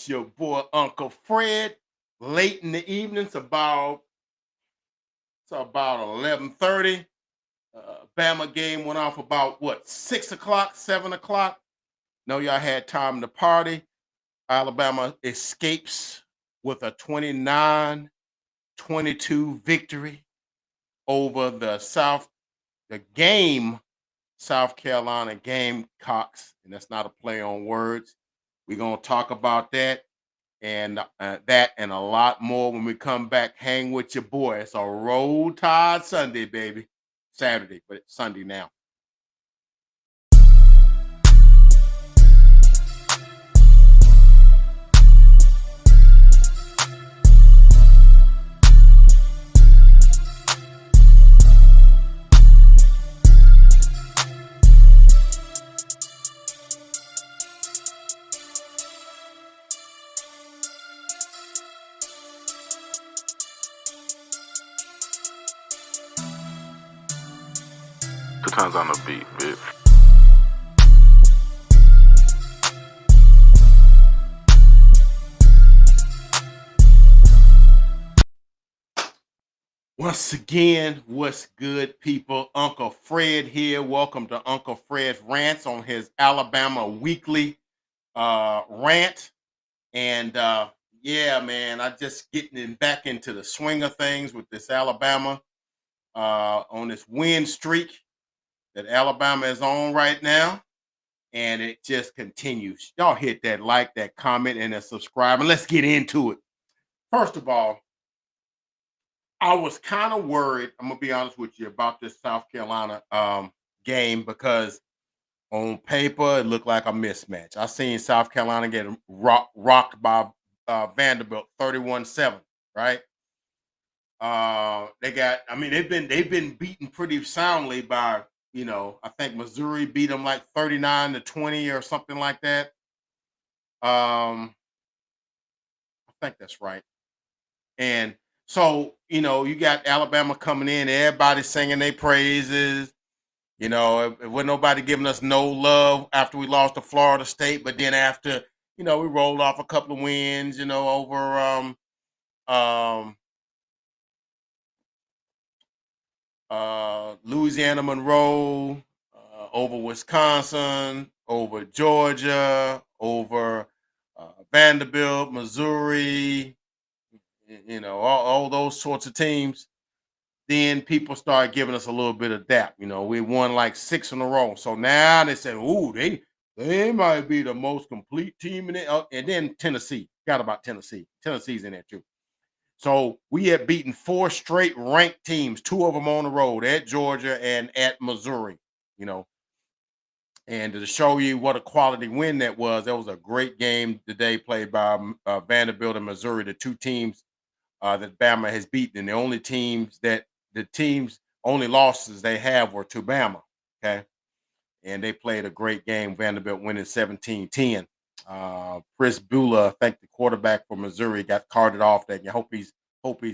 It's your boy Uncle Fred. Late in the evening, it's about 11:30. Bama game went off about what 6 o'clock, 7 o'clock. Know y'all had time to party. Alabama escapes with a 29-22 victory over the game South Carolina Gamecocks, and that's not a play on words. We're gonna talk about that and a lot more when we come back. Hang with your boy. It's a Roll Tide Sunday, baby. Saturday, but it's Sunday now. Two times on the beat, bitch. Once again, what's good, people? Uncle Fred here. Welcome to Uncle Fred's Rants on his Alabama Weekly rant. And yeah, man, I just back into the swing of things with this Alabama on this win streak that Alabama is on right now. And it just continues. Y'all hit that like, that comment, and that subscribe, and let's get into it. First of all, I was kind of worried, I'm gonna be honest with you, about this South Carolina game because on paper it looked like a mismatch. I seen South Carolina get rocked by Vanderbilt 31-7, right? They've been beaten pretty soundly by, I think Missouri beat them like 39-20 or something like that. I think that's right. And so, you got Alabama coming in, everybody singing their praises. It wasn't nobody giving us no love after we lost to Florida State, but then after, we rolled off a couple of wins, over Louisiana Monroe, over Wisconsin, over Georgia, over Vanderbilt, Missouri, all those sorts of teams. Then people start giving us a little bit of that. We won like 6 in a row. So now they say, "Ooh, they might be the most complete team in it." And then Tennessee, got about Tennessee. Tennessee's in there too. So we have beaten 4 straight ranked teams, 2 of them on the road at Georgia and at Missouri. You know, and to show you what a quality win that was a great game today played by Vanderbilt and Missouri, the 2 teams that Bama has beaten, and the teams only losses they have were to Bama. Okay, and they played a great game. Vanderbilt winning 17-10. Chris Bula, I think the quarterback for Missouri, got carted off that. You hope he's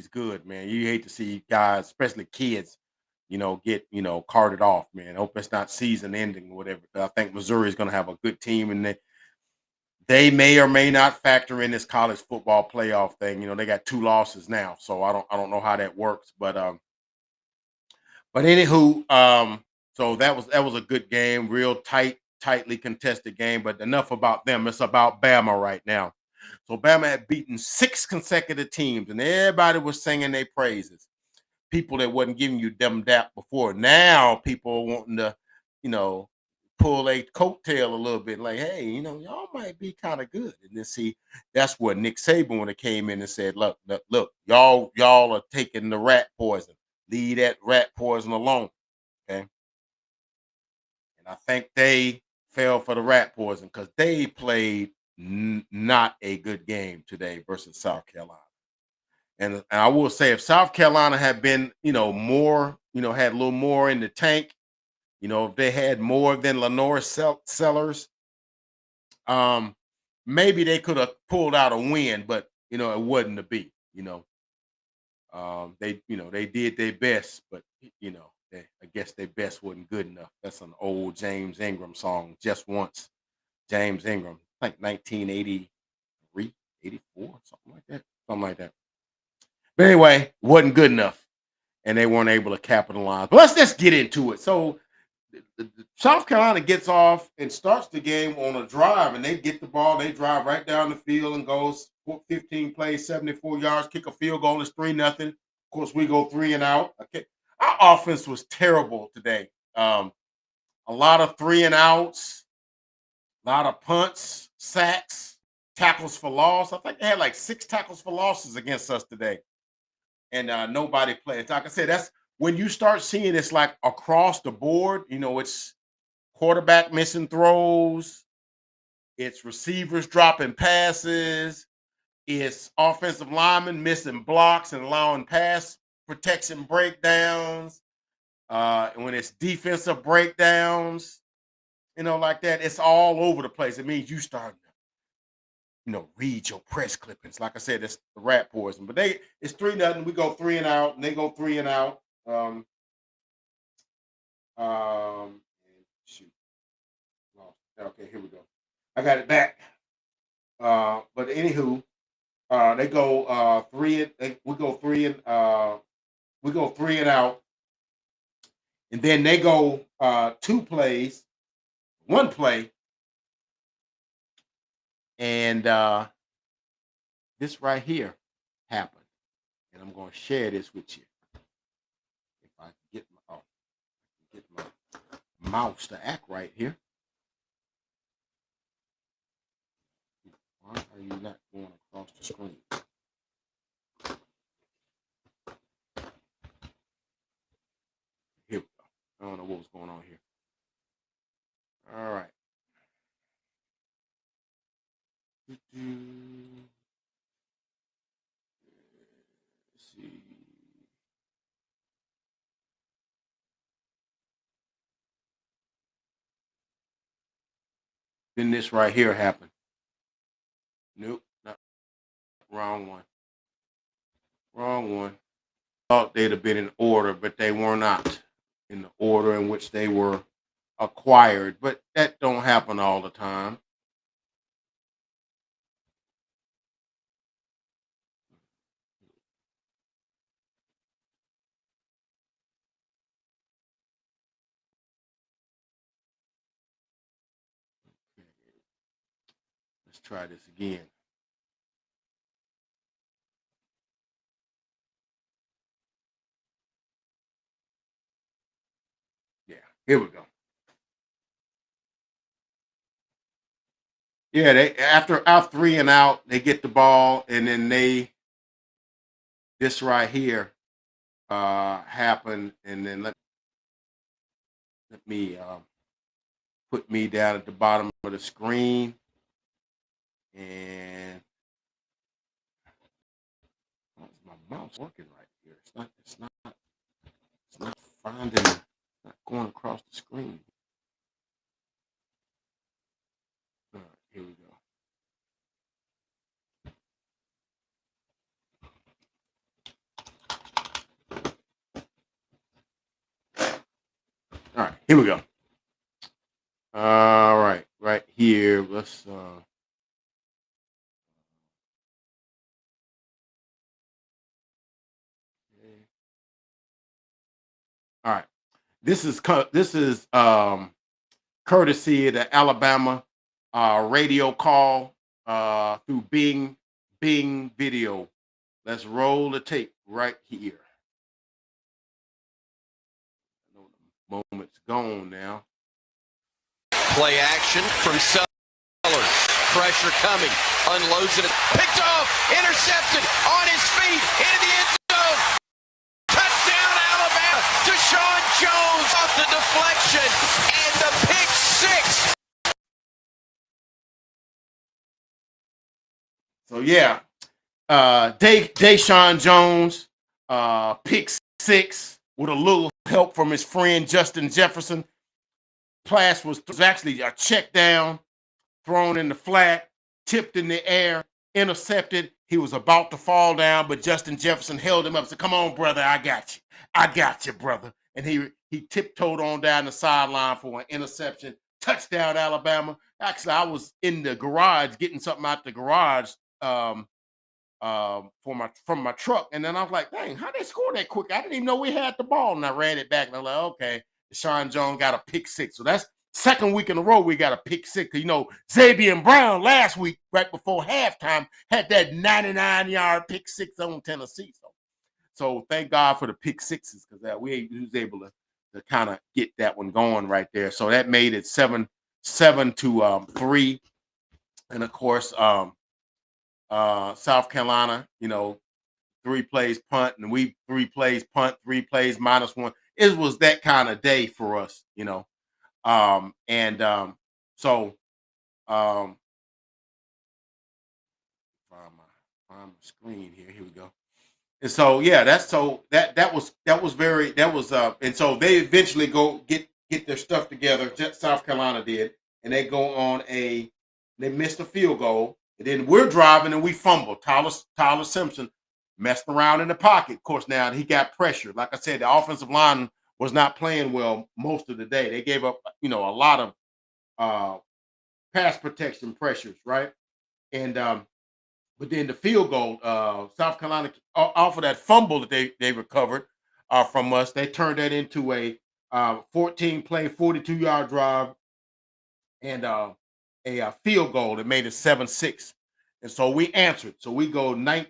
good, man. You hate to see guys, especially kids, get carted off, man. I hope it's not season ending or whatever. I think Missouri is going to have a good team, and they may or may not factor in this college football playoff thing. They got 2 losses now, so I don't know how that works, but anywho, so that was a good game, real tightly contested game. But enough about them. It's about Bama right now. So Bama had beaten 6 consecutive teams, and everybody was singing their praises. People that wasn't giving you them dap before. Now people are wanting to, you know, pull a coattail a little bit, like, hey, y'all might be kind of good. And then see, that's what Nick Saban when it came in and said, look, y'all are taking the rat poison. Leave that rat poison alone. Okay. And I think they fell for the rat poison because they played not a good game today versus South Carolina. And I will say, if South Carolina had been, more, had a little more in the tank, if they had more than Lenore Sellers, um, maybe they could have pulled out a win, but it wasn't to be. They did their best, but I guess their best wasn't good enough. That's an old James Ingram song. Just once, James Ingram, like 1983, 84, something like that. Something like that. But anyway, wasn't good enough. And they weren't able to capitalize. But let's just get into it. So South Carolina gets off and starts the game on a drive, and they get the ball. They drive right down the field and goes 15 plays, 74 yards, kick a field goal. It's 3-0. Of course, we go 3 and out. Okay. Our offense was terrible today. A lot of 3 and outs, a lot of punts, sacks, tackles for loss. I think they had like 6 tackles for losses against us today. And nobody played. Like I said, that's when you start seeing it's like across the board. It's quarterback missing throws, it's receivers dropping passes, it's offensive linemen missing blocks and allowing pass protection breakdowns. And when it's defensive breakdowns, like that, it's all over the place. It means you start read your press clippings. Like I said, it's the rat poison. But it's 3-0. We go 3 and out, and they go 3 and out. Shoot. Okay, here we go. I got it back. But anywho, they go 3 and we go 3 and we go 3 and out, and then they go 2 plays, 1 play. And this right here happened. And I'm going to share this with you. If I can get my mouse to act right here. Why are you not going across the screen? Here we go. I don't know what was going on here. All right. Let's see. Then this right here happened. Nope, not wrong one. Wrong one. Thought they'd have been in order, but they were not in the order in which they were acquired. But that don't happen all the time. Let's try this again. Yeah, here we go. Yeah, they after out 3 and out, they get the ball, and then this right here happened, and then let me put me down at the bottom of the screen, and my mouse working right here. It's not finding, not going across the screen. All right, here we go. All right, here we go. All right, right here. Let's all right. This is courtesy of the Alabama radio call through Bing Video. Let's roll the tape right here. Moment's gone now. Play action from Sellers. Pressure coming. Unloads it. Picked off. Intercepted. On his feet. Into the end zone. Touchdown, Alabama. Deshaun Jones off the deflection. And the pick six. So, yeah. Deshaun Jones, pick 6 with a little help from his friend Justin Jefferson. Pass was actually a check down, thrown in the flat, tipped in the air, intercepted. He was about to fall down, but Justin Jefferson held him up and said, "Come on, brother, I got you. I got you, brother." And he tiptoed on down the sideline for an interception. Touchdown, Alabama. Actually, I was in the garage getting something out the garage from my truck, and then I was like, dang, how they score that quick? I didn't even know we had the ball, and I ran it back, and I'm like, okay, Deshaun Jones got a pick six, so that's second week in a row we got a pick six. You know, Xavier Brown last week, right before halftime, had that 99-yard pick six on Tennessee. So thank God for the pick sixes, because we was able to kind of get that one going right there. So that made it 7-3, and of course, South Carolina, 3 plays punt, and we 3 plays punt, 3 plays -1. It was that kind of day for us, so find my screen here. Here we go. And so yeah, and so they eventually go get their stuff together. South Carolina did, and they go on they missed a field goal, and then we're driving and we fumble. Tyler Simpson messed around in the pocket. Of course, now he got pressure. Like I said, the offensive line was not playing well most of the day. They gave up, a lot of pass protection pressures, right? And but then the field goal, South Carolina, off of that fumble that they recovered from us, they turned that into a 14-play, 42-yard drive, and a field goal that made it 7-6. And so we answered. So we go 9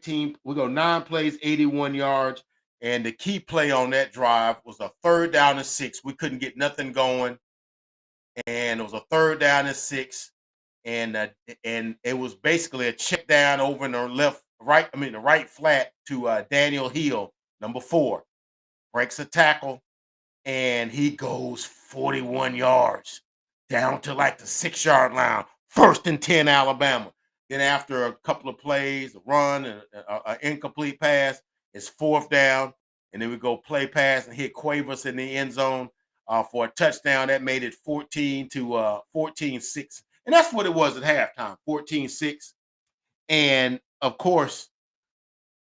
plays, 81 yards. And the key play on that drive was a 3rd down and 6. We couldn't get nothing going. And it was a 3rd down and 6. And it was basically a check down over in the right flat to Daniel Hill, number 4. Breaks a tackle, and he goes 41 yards down to like the 6-yard line. 1st and 10, Alabama. Then after a couple of plays, a run, and an incomplete pass, it's 4th down, and then we go play pass and hit Cuevas in the end zone for a touchdown. That made it 14-6. And that's what it was at halftime, 14-6. And, of course,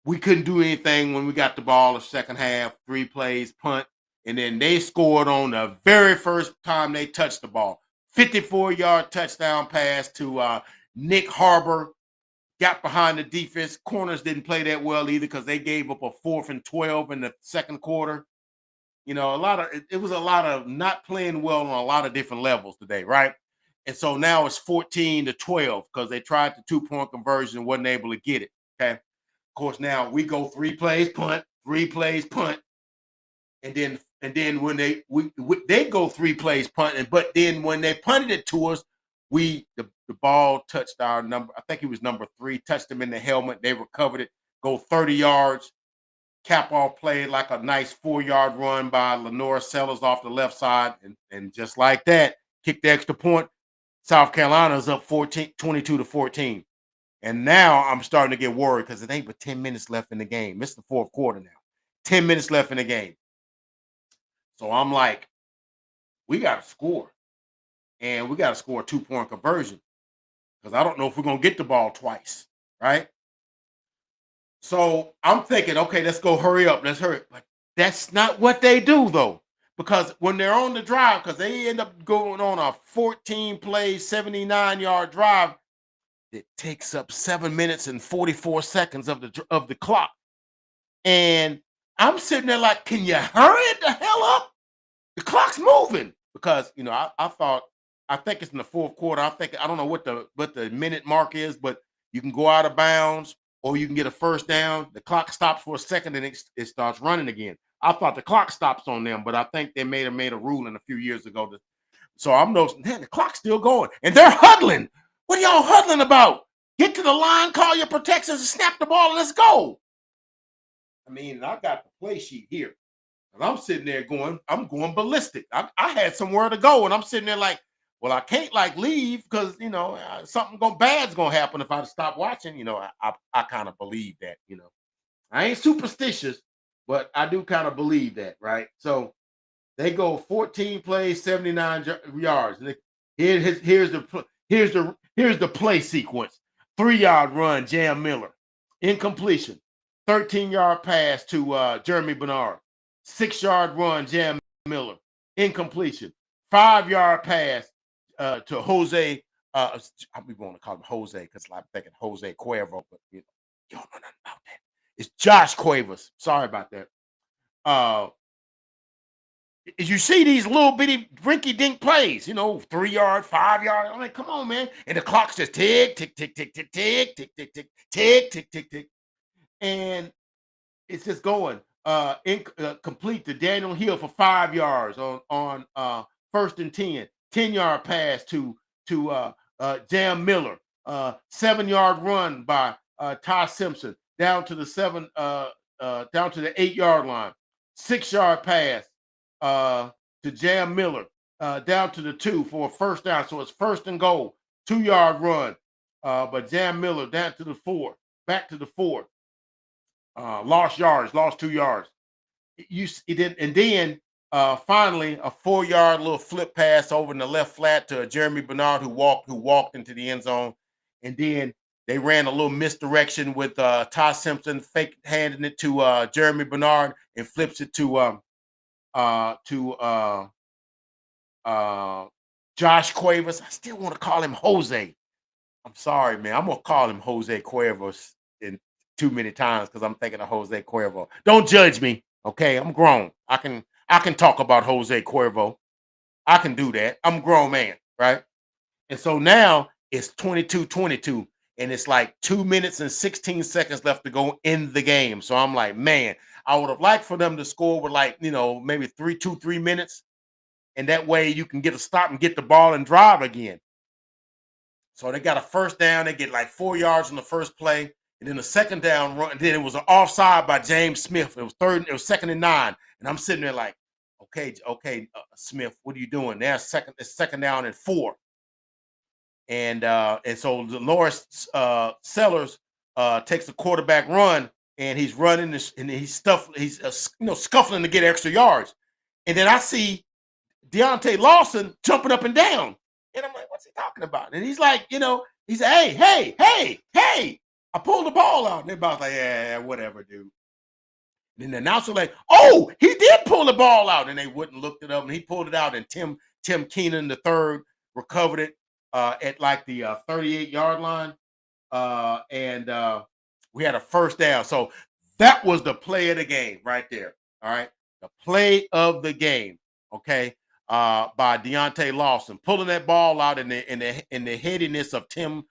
we couldn't do anything when we got the ball the second half, 3 plays, punt. And then they scored on the very first time they touched the ball. 54-yard touchdown pass to Nick Harbor. Got behind the defense. Corners didn't play that well either, because they gave up a 4th and 12 in the second quarter. It was a lot of not playing well on a lot of different levels today, right? And so now it's 14-12 because they tried the 2-point conversion and wasn't able to get it. Okay. Of course, now we go 3 plays punt, 3 plays punt. And then when they go 3 plays punt, but then when they punted it to us, the ball touched our number. I think he was number 3, touched him in the helmet. They recovered it, go 30 yards. Cap off play like a nice 4-yard run by Lenore Sellers off the left side. And just like that, kick the extra point. South Carolina's up 22-14. And now I'm starting to get worried, because it ain't but 10 minutes left in the game. It's the 4th quarter now. 10 minutes left in the game. So I'm like, we got to score. And we got to score a 2-point conversion, because I don't know if we're going to get the ball twice, right? So I'm thinking, okay, let's go hurry up. Let's hurry. But that's not what they do, though. Because when they're on the drive, because they end up going on a 14-play, 79-yard drive, it takes up 7 minutes and 44 seconds of the clock. And I'm sitting there like, can you hurry it the hell up? The clock's moving. Because, I think it's in the 4th quarter. I don't know what the minute mark is, but you can go out of bounds or you can get a first down. The clock stops for a second and it starts running again. I thought the clock stops on them, but I think they made a ruling a few years ago. So I'm noticing, man, the clock's still going. And they're huddling. What are y'all huddling about? Get to the line, call your protections, and snap the ball, and let's go. I got the play sheet here. And I'm sitting there I'm going ballistic. I had somewhere to go, and I'm sitting there like, well, I can't leave because, something bad's going to happen if I stop watching. I kind of believe that, I ain't superstitious, but I do kind of believe that, right? So they go 14 plays, 79 yards. And here's the play sequence. 3-yard run, Jam Miller. Incompletion. 13-yard pass to Jeremy Bernard. 6-yard run, Jam Miller. Incompletion. 5-yard pass to Jose I be want to call him Jose because I'm thinking Jose Cuervo, but you don't know nothing about that. It's Josh Cuevas. Sorry about that. Uh, you see these little bitty rinky dink plays, 3 yard, 5 yard. I'm like, come on, man. And the clock's just tick, tick, tick, tick, tick, tick, tick, tick, tick, tick, tick, tick, tick. And it's just going. Complete to Daniel Hill for 5 yards on first and 10. 10-yard pass to Jam Miller. 7-yard run by Ty Simpson down to the down to the 8-yard line. 6-yard pass to Jam Miller down to the 2 for a first down. So it's first and goal. 2-yard run. But Jam Miller down to the 4, back to the 4. Lost yards, lost 2 yards. It did, and then finally a 4-yard little flip pass over in the left flat to Jeremy Bernard who walked into the end zone, and then they ran a little misdirection with Ty Simpson fake handing it to Jeremy Bernard and flips it to Josh Cuevas. I still want to call him Jose. I'm sorry, man. I'm gonna call him Jose Cuervos in too many times because I'm thinking of Jose Cuervo. Don't judge me, okay? I'm grown. I can talk about Jose Cuervo. I can do that. I'm a grown man, right? And so now it's 22-22, and it's like 2 minutes and 16 seconds left to go in the game. So I'm like, man, I would have liked for them to score with like, maybe 3 minutes, and that way you can get a stop and get the ball and drive again. So they got a first down. They get like 4 yards on the first play, and then the second down run. And then it was an offside by James Smith. It was third. It was 2nd and 9, and I'm sitting there like, okay, Smith, what are you doing? It's 2nd down and 4, and so the Lawrence Sellers takes the quarterback run, and he's running this, and he's scuffling to get extra yards, and then I see Deontay Lawson jumping up and down. And I'm like, what's he talking about? And he's like, he said, hey, I pulled the ball out. And everybody's like, yeah, whatever, dude. And then the announcer like, oh, he did pull the ball out. And they wouldn't look it up. And he pulled it out. And Tim Keenan III recovered it at like the 38-yard line. And we had a first down. So that was the play of the game right there. All right. The play of the game. Okay. By Deontay Lawson, pulling that ball out in the headiness of Tim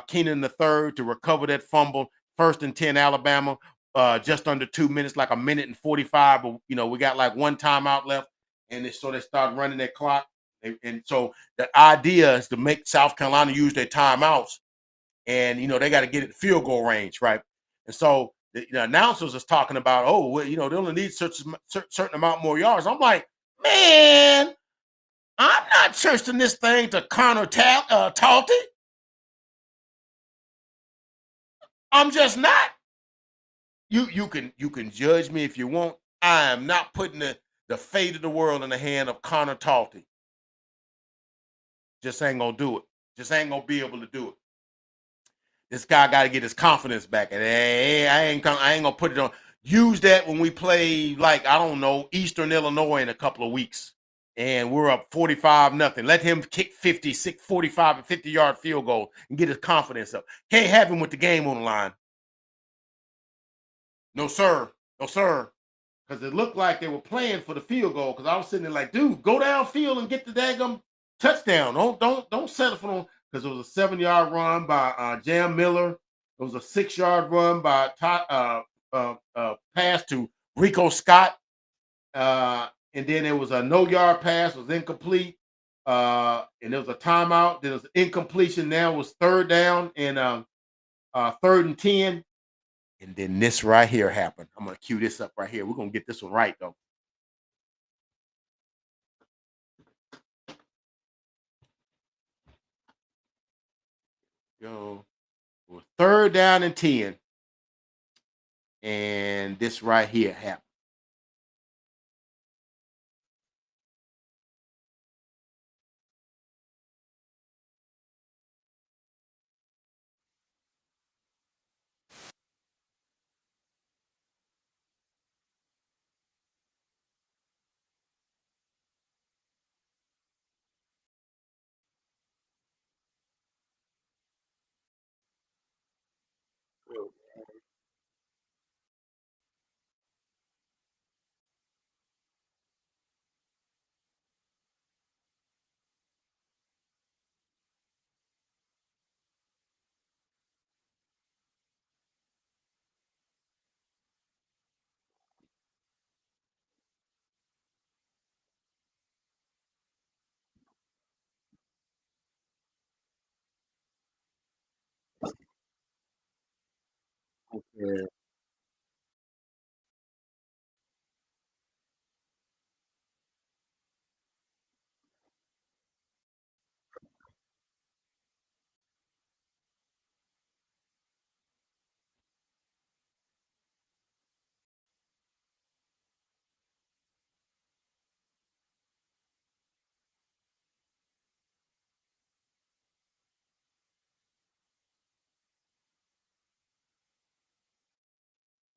Keenan III to recover that fumble. 1st and 10, Alabama, just under 2 minutes, like 1 minute and 45. But we got like one timeout left, and so they start running that clock. And so the idea is to make South Carolina use their timeouts, and they got to get it field goal range, right? And so the announcers is talking about, they only need certain amount more yards. I'm like, man, I'm not trusting this thing to Connor Talty. I'm just not. You can judge me if you want. I am not putting the fate of the world in the hand of Connor Talty. Just ain't gonna do it. Just ain't gonna be able to do it. This guy got to get his confidence back, and I ain't gonna put it on. Use that when we play, like, I don't know, Eastern Illinois in a couple of weeks. And we're up 45-0. Let him kick 45 and 50-yard field goal and get his confidence up. Can't have him with the game on the line. No, sir. No, sir. Because it looked like they were playing for the field goal. Because I was sitting there like, dude, go downfield and get the daggum touchdown. Don't settle for them. Because it was a 7-yard run by Jam Miller. It was a 6-yard run by pass to Rico Scott. And then there was a no-yard pass, was incomplete. And there was a timeout. There was incompletion. Now it was 3rd down and 3rd and 10. And then this right here happened. I'm going to cue this up right here. We're going to get this one right, though. Go. It was 3rd down and 10. And this right here happened. Okay.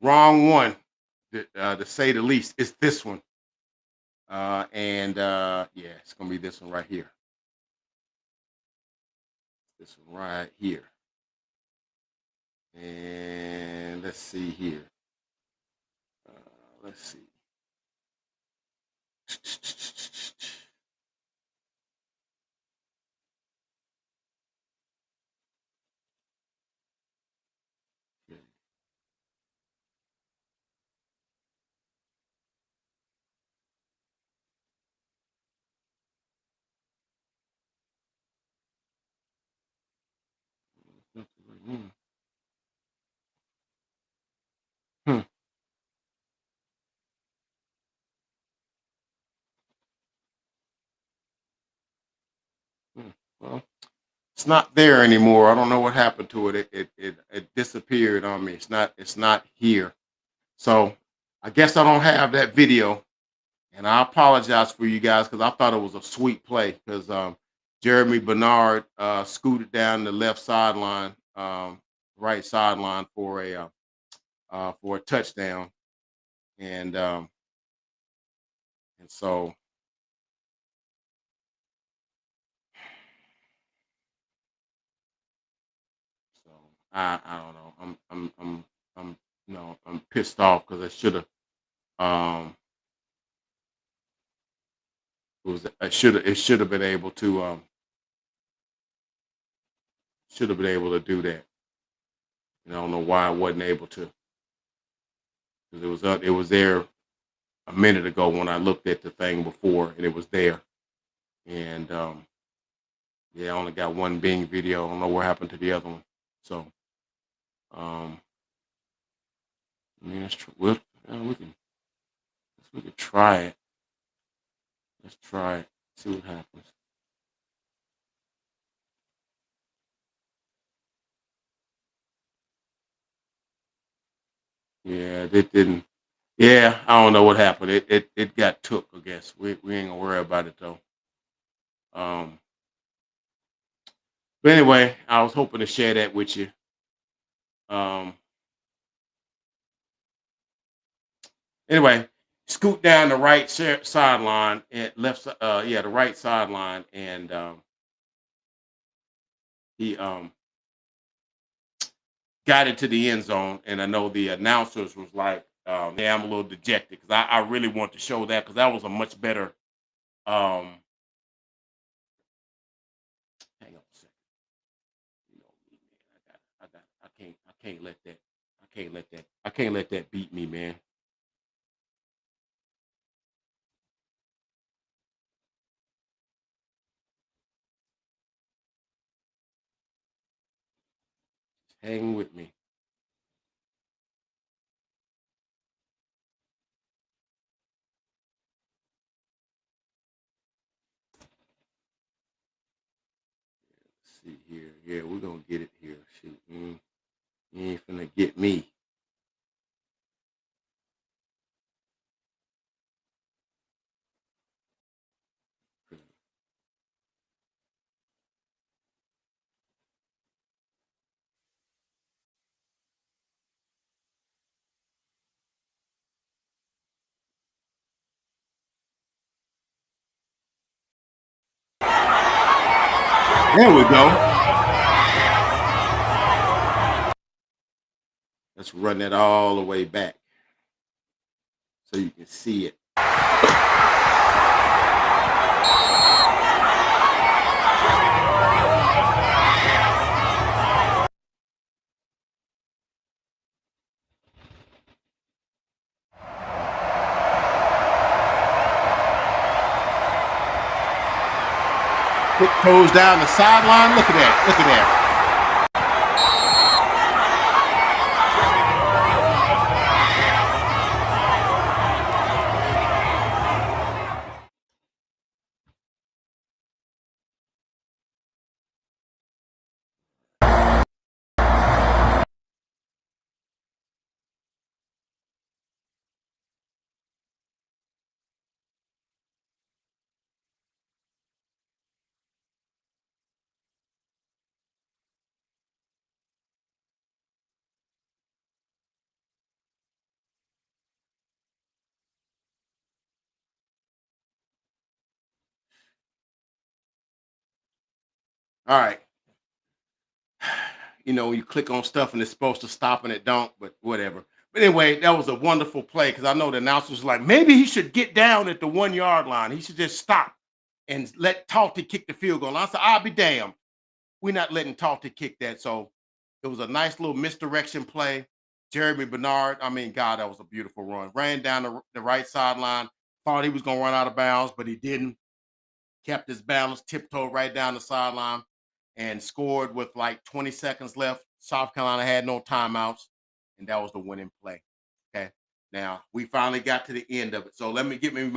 Wrong one, to say the least. It's this one. Yeah, it's gonna be this one right here. This one right here. And let's see here. Let's see. Hmm. Well, it's not there anymore. I don't know what happened to it. It disappeared on me. It's not here. So I guess I don't have that video. And I apologize for you guys because I thought it was a sweet play because Jeremy Bernard scooted down the left sideline, right sideline for a touchdown, and um, and so I don't know. I'm no I'm pissed off because I should have um it should have been able to do that. And I don't know why I wasn't able to because it was there a minute ago when I looked at the thing before and it was there. And yeah, I only got one Bing video. I don't know what happened to the other one. So um, I mean, we can try it. Let's try it. See what happens. Yeah, it didn't. Yeah, I don't know what happened. It got took. I guess we ain't gonna worry about it though. Um, but anyway, I was hoping to share that with you. Um, anyway, scoot down the right sideline and yeah, the right sideline, and he got into the end zone. And I know the announcers was like, yeah, I'm a little dejected because I really want to show that because that was a much better. Um, Hang on a second. You know me, man. I can't let that. I can't let that beat me, man. Hang with me. Let's see here. Yeah, we're gonna get it here. Shoot, you ain't finna get me. There we go. Let's run that all the way back so you can see it. Quick toes down the sideline. Look at that. Look at that. All right. You know, you click on stuff and it's supposed to stop and it don't, but whatever. But anyway, that was a wonderful play because I know the announcer was like, maybe he should get down at the 1 yard line. He should just stop and let Talty kick the field goal. And I said, I'll be damned. We're not letting Talty kick that. So it was a nice little misdirection play. Jeremy Bernard, I mean, God, that was a beautiful run. Ran down the right sideline, thought he was going to run out of bounds, but he didn't. Kept his balance, tiptoed right down the sideline, and scored with like 20 seconds left. South Carolina had no timeouts, and that was the winning play. Okay. Now we finally got to the end of it. So let me give you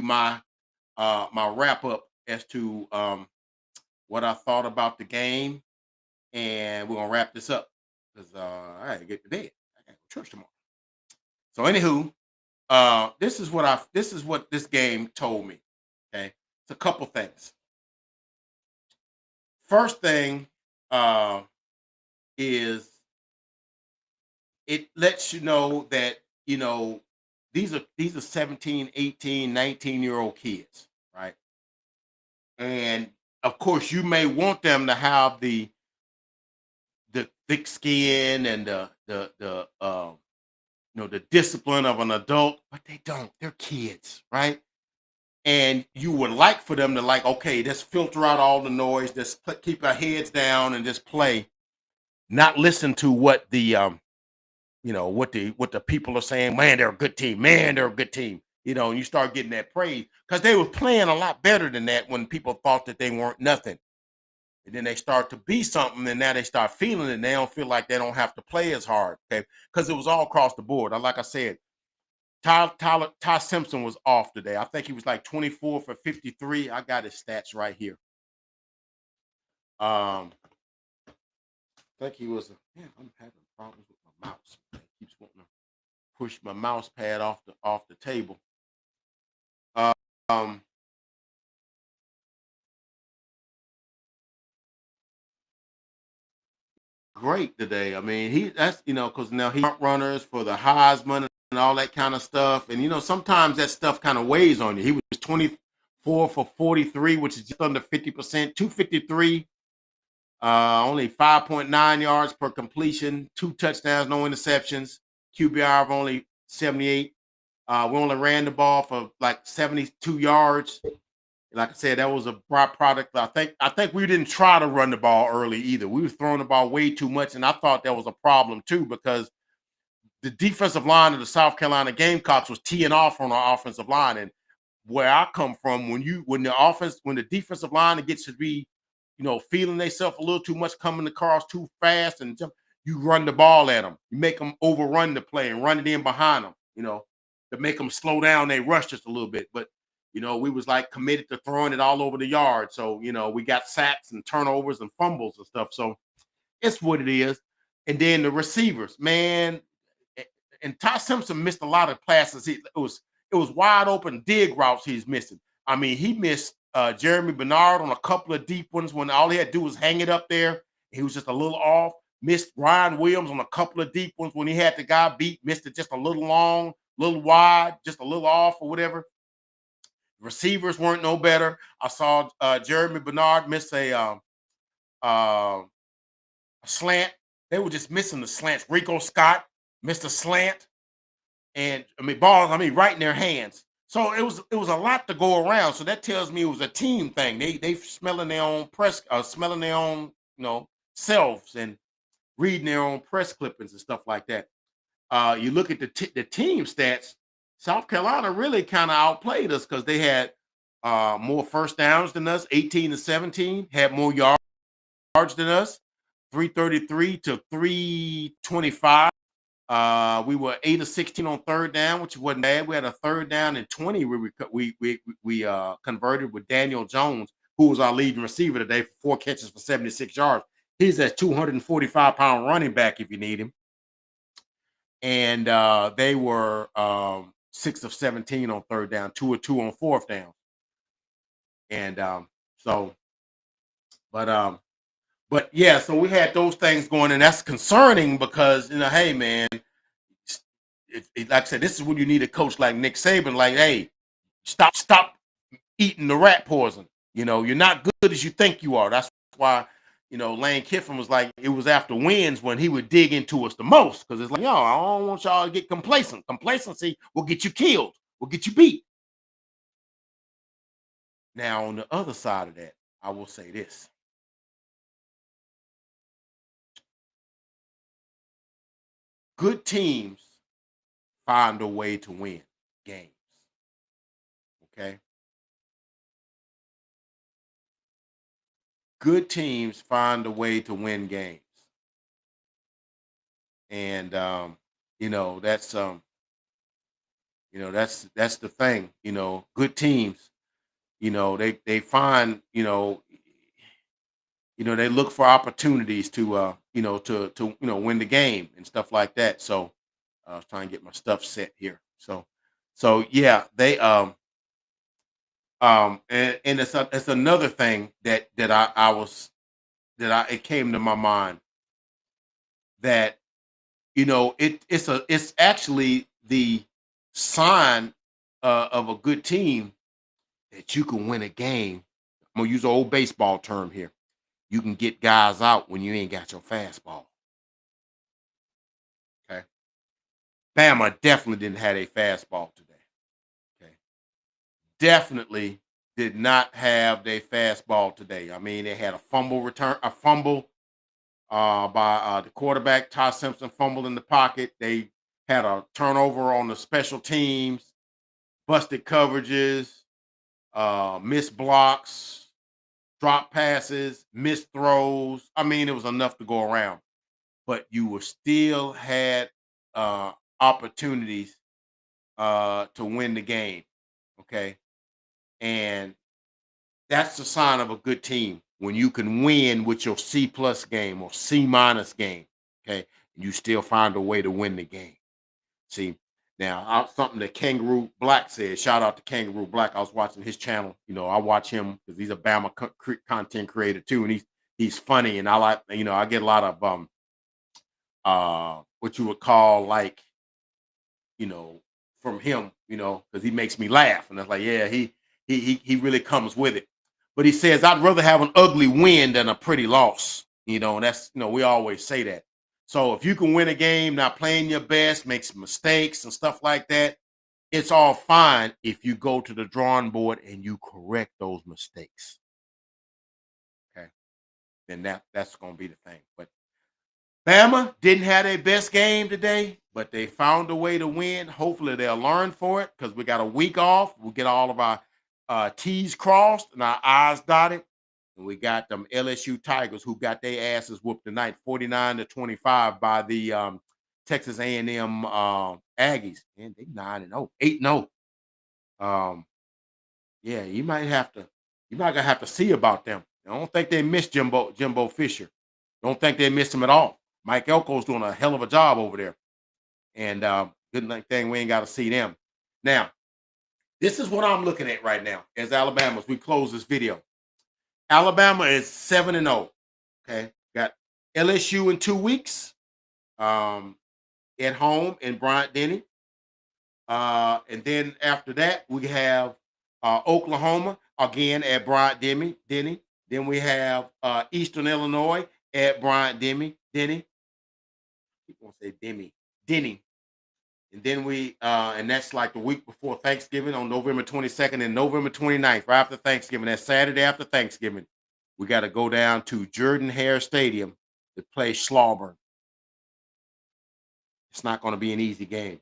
my my wrap up as to what I thought about the game, and we're gonna wrap this up because I gotta get to bed. I got to church tomorrow. So anywho, this is what this game told me. Okay, it's a couple things. First thing is it lets you know that these are 17, 18, 19-year-old kids, right? And of course you may want them to have the thick skin and the discipline of an adult, but they don't. They're kids, right? And you would like for them to okay, just filter out all the noise, just keep our heads down and just play, not listen to what the what the people are saying. Man, they're a good team. Man, they're a good team. And you start getting that praise because they were playing a lot better than that when people thought that they weren't nothing. And then they start to be something, and now they start feeling it. And they don't feel like they don't have to play as hard, okay? Because it was all across the board. Like I said, Ty Simpson was off today. I think he was like 24 for 53. I got his stats right here. I think he was. I'm having problems with my mouse. It keeps wanting to push my mouse pad off the table. Great today. I mean, that's because now he front runners for the Heisman and all that kind of stuff. And sometimes that stuff kind of weighs on you. He was 24 for 43, which is just under 50%, 253, only 5.9 yards per completion, 2 touchdowns, no interceptions, QBR of only 78. We only ran the ball for like 72 yards. Like I said, that was a byproduct. I think we didn't try to run the ball early either. We were throwing the ball way too much, and I thought that was a problem too because the defensive line of the South Carolina Gamecocks was teeing off on our offensive line. And where I come from, when the defensive line gets to be, feeling themselves a little too much, coming across too fast, and you run the ball at them. You make them overrun the play and run it in behind them, to make them slow down. They rush just a little bit, but we was like committed to throwing it all over the yard. So, we got sacks and turnovers and fumbles and stuff. So it's what it is. And then the receivers, man, and Ty Simpson missed a lot of passes. It was wide open dig routes he's missing. I mean, he missed Jeremy Bernard on a couple of deep ones when all he had to do was hang it up there. He was just a little off. Missed Ryan Williams on a couple of deep ones when he had the guy beat. Missed it just a little long, little wide, just a little off or whatever. Receivers weren't no better. I saw Jeremy Bernard miss a slant. They were just missing the slants. Rico Scott missed a slant, and balls. Right in their hands. So it was a lot to go around. So that tells me it was a team thing. They smelling their own smelling their own selves and reading their own press clippings and stuff like that. You look at the team stats. South Carolina really kind of outplayed us because they had more first downs than us, 18 to 17, had more yards than us, 333 to 325. We were 8 of 16 on third down, which wasn't bad. We had a third down and 20 we converted with Daniel Jones, who was our leading receiver today for 4 catches for 76 yards. He's a 245-pound running back if you need him. And they were 6 of 17 on third down, 2 of 2 on fourth down. And but yeah, so we had those things going, and that's concerning because, hey, man, like I said, this is when you need a coach like Nick Saban, like, hey, stop eating the rat poison. You're not good as you think you are. That's why, Lane Kiffin was like, it was after wins when he would dig into us the most, because it's like, yo, I don't want y'all to get complacent. Complacency will get you killed, will get you beat. Now, on the other side of that, I will say this. Good teams find a way to win games. Okay. Good teams find a way to win games. And that's the thing. Good teams, they find, they look for opportunities to win the game and stuff like that. So I was trying to get my stuff set here. So yeah, they and it's another thing that I was that I it came to my mind that it's actually the sign of a good team that you can win a game. I'm gonna use an old baseball term here. You can get guys out when you ain't got your fastball. Okay. Bama definitely didn't have a fastball today. Okay. Definitely did not have their fastball today. I mean, they had a fumble by the quarterback. Ty Simpson fumbled in the pocket. They had a turnover on the special teams, busted coverages, missed blocks, drop passes, missed throws. I mean, it was enough to go around, but you were still had opportunities to win the game. Okay. And that's the sign of a good team when you can win with your C plus game or C minus game. Okay. You still find a way to win the game. See, now something that Kangaroo Black said. Shout out to Kangaroo Black. I was watching his channel. I watch him because he's a Bama content creator too, and he's funny, and I like. I get a lot of what you would call like you know from him. Because he makes me laugh, and it's like, yeah, he really comes with it. But he says, I'd rather have an ugly win than a pretty loss. And that's we always say that. So if you can win a game not playing your best, make some mistakes and stuff like that, it's all fine if you go to the drawing board and you correct those mistakes. Okay. Then that's gonna be the thing. But Bama didn't have their best game today, but they found a way to win. Hopefully they'll learn for it because we got a week off. We'll get all of our T's crossed and our I's dotted. And we got them LSU Tigers who got their asses whooped tonight, 49-25 by the Texas A&M Aggies. And they 9-0, 8-0. Yeah, you might gonna have to see about them. I don't think they missed Jimbo Fisher. Don't think they missed him at all. Mike Elko's doing a hell of a job over there. And good thing we ain't got to see them. Now, this is what I'm looking at right now as Alabama as we close this video. Alabama is 7-0. Okay. Got LSU in 2 weeks at home in Bryant-Denny. And then after that, we have Oklahoma again at Bryant-Denny. Then we have Eastern Illinois at Bryant-Denny. People say Denny. And then and that's like the week before Thanksgiving on November 22nd and November 29th, right after Thanksgiving. That's Saturday after Thanksgiving. We got to go down to Jordan-Hare Stadium to play Slaughburn. It's not going to be an easy game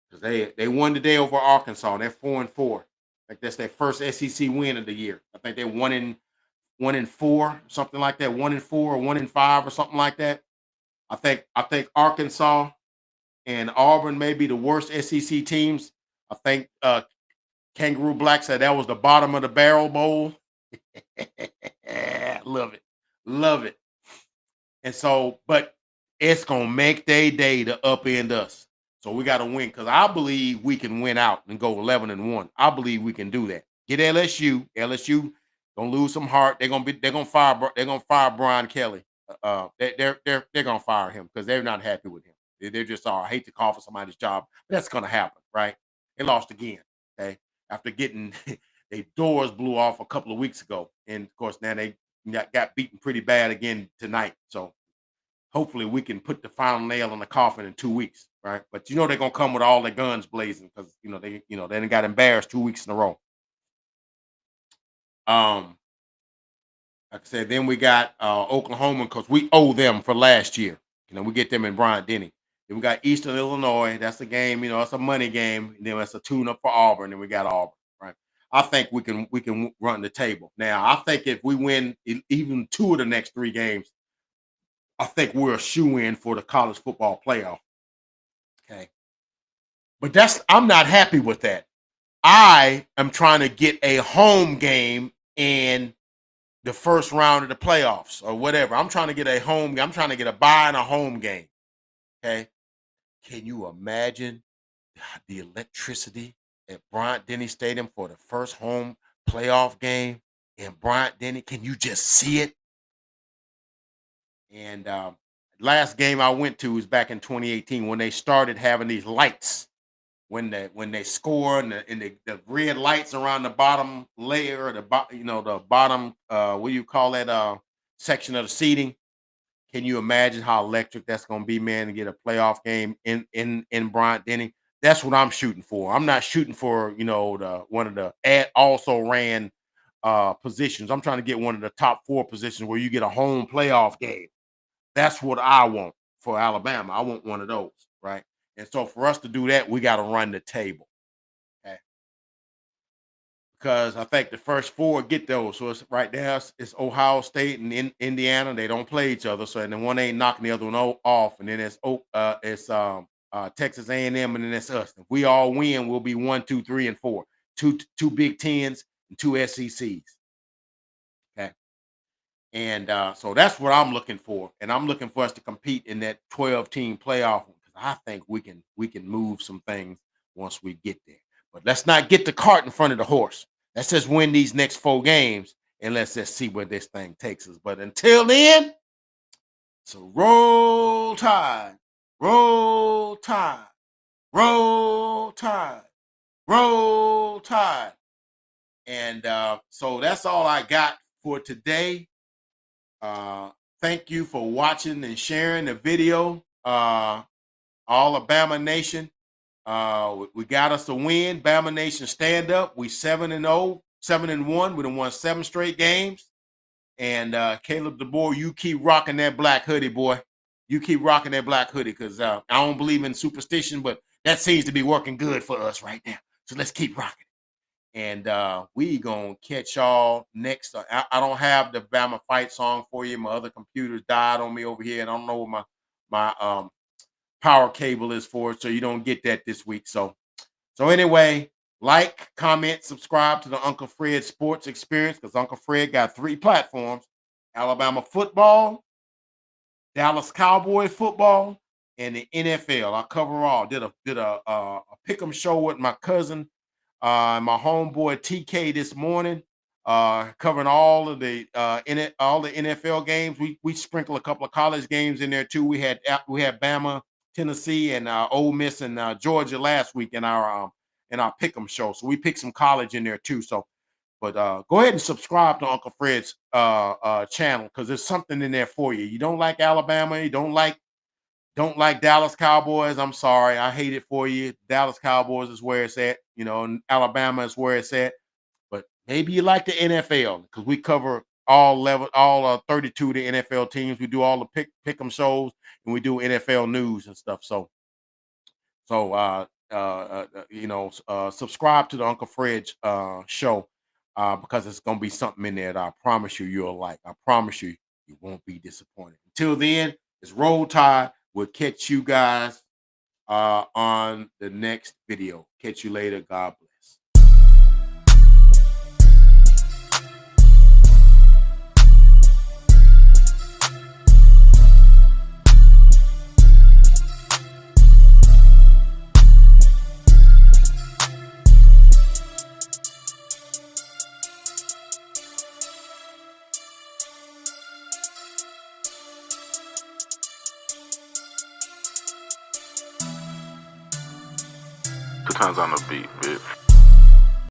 because they won today over Arkansas. They're 4-4. Like that's their first SEC win of the year. I think they're 1-4, something like that. 1-4 or 1-5 or something like that. I think Arkansas and Auburn may be the worst SEC teams. I think Kangaroo Black said that was the bottom of the barrel bowl. Love it. And so, but it's gonna make their day to upend us. So we got to win because I believe we can win out and go 11-1. I believe we can do that. Get LSU. LSU gonna lose some heart. They're gonna fire Brian Kelly. They're gonna fire him because they're not happy with him. They're just, I hate to call for somebody's job, but that's gonna happen, right? They lost again, okay? After getting their doors blew off a couple of weeks ago, and of course now they got beaten pretty bad again tonight. So hopefully we can put the final nail in the coffin in 2 weeks, right? But they're gonna come with all their guns blazing because they done got embarrassed 2 weeks in a row. Um, like I said, then we got Oklahoma because we owe them for last year. We get them in Bryant Denny. Then we got Eastern Illinois. That's a game. It's a money game. And then it's a tune-up for Auburn. And we got Auburn. Right. I think we can run the table. Now, I think if we win even 2 of the next 3 games, I think we're a shoe-in for the college football playoff. Okay. But I'm not happy with that. I am trying to get a home game in the first round of the playoffs or whatever. I'm trying to get a home game. I'm trying to get a bye and a home game. Okay. Can you imagine the electricity at Bryant Denny Stadium for the first home playoff game in Bryant Denny? Can you just see it? And last game I went to was back in 2018 when they started having these lights when they score and the red lights around the bottom layer, the bottom what do you call that section of the seating. Can you imagine how electric that's going to be, man, to get a playoff game in Bryant Denny? That's what I'm shooting for. I'm not shooting for the one of the also ran positions. I'm trying to get one of the top 4 positions where you get a home playoff game. That's what I want for Alabama. I want one of those, right? And so for us to do that, we got to run the table. Okay. Because I think the first 4 get those. So it's right there. It's Ohio State and Indiana. They don't play each other. So and then one ain't knocking the other one off. And then it's Texas A&M, and then it's us. If we all win, we'll be 1, 2, 3, and 4. Two Big Tens and 2 SECs. Okay. And so that's what I'm looking for. And I'm looking for us to compete in that 12-team playoff because I think we can move some things once we get there. But let's not get the cart in front of the horse. Let's just win these next 4 games and let's just see where this thing takes us. But until then, so roll tide, roll tide, roll tide, roll tide. And so that's all I got for today. Thank you for watching and sharing the video. All of Bama Nation. We got us a win. Bama Nation stand up. We 7-0, 7-1. We done won 7 straight games. And Caleb DeBoer, you keep rocking that black hoodie, boy. You keep rocking that black hoodie because I don't believe in superstition, but that seems to be working good for us right now. So let's keep rocking. And we gonna catch y'all next. I don't have the Bama fight song for you. My other computers died on me over here, and I don't know what my power cable is for it, so you don't get that this week. So anyway, like, comment, subscribe to the Uncle Fred Sports Experience because Uncle Fred got 3 platforms: Alabama football, Dallas Cowboy football, and the NFL. I cover all. Did a pick'em show with my cousin, my homeboy TK this morning, covering all of the all the NFL games. We sprinkle a couple of college games in there too. We had Bama, Tennessee, and Ole Miss and Georgia last week in our pick'em show. So we picked some college in there too. So. But go ahead and subscribe to Uncle Fred's channel because there's something in there for you. You don't like Alabama, you don't like Dallas Cowboys. I'm sorry, I hate it for you. Dallas Cowboys is where it's at, and Alabama is where it's at. But maybe you like the NFL because we cover all 32 of the NFL teams. We do all the pick'em shows and we do NFL news and stuff. So subscribe to the Uncle Fred show. Because it's going to be something in there that I promise you'll like. I promise you won't be disappointed. Until then, it's Roll Tide. We'll catch you guys on the next video. Catch you later. God bless. Two times on the beat, bitch.